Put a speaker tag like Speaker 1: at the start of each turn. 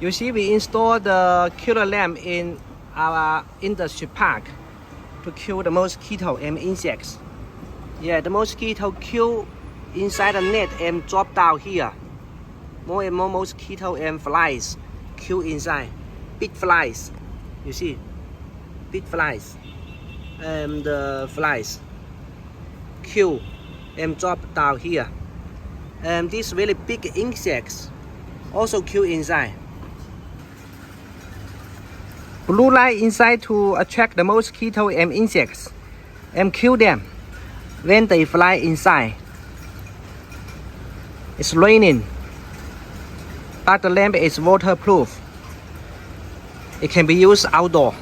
Speaker 1: You see, we installed the killer lamp in our industry park to kill the mosquito and insects. Yeah, the mosquito kill inside the net and drop down here. More and more mosquito and flies kill inside. Big flies, you see, big flies. And the flies kill and drop down here. And these really big insects also kill inside. Blue light inside to attract the mosquito and insects and kill them when they fly inside. It's raining, but the lamp is waterproof. It can be used outdoor.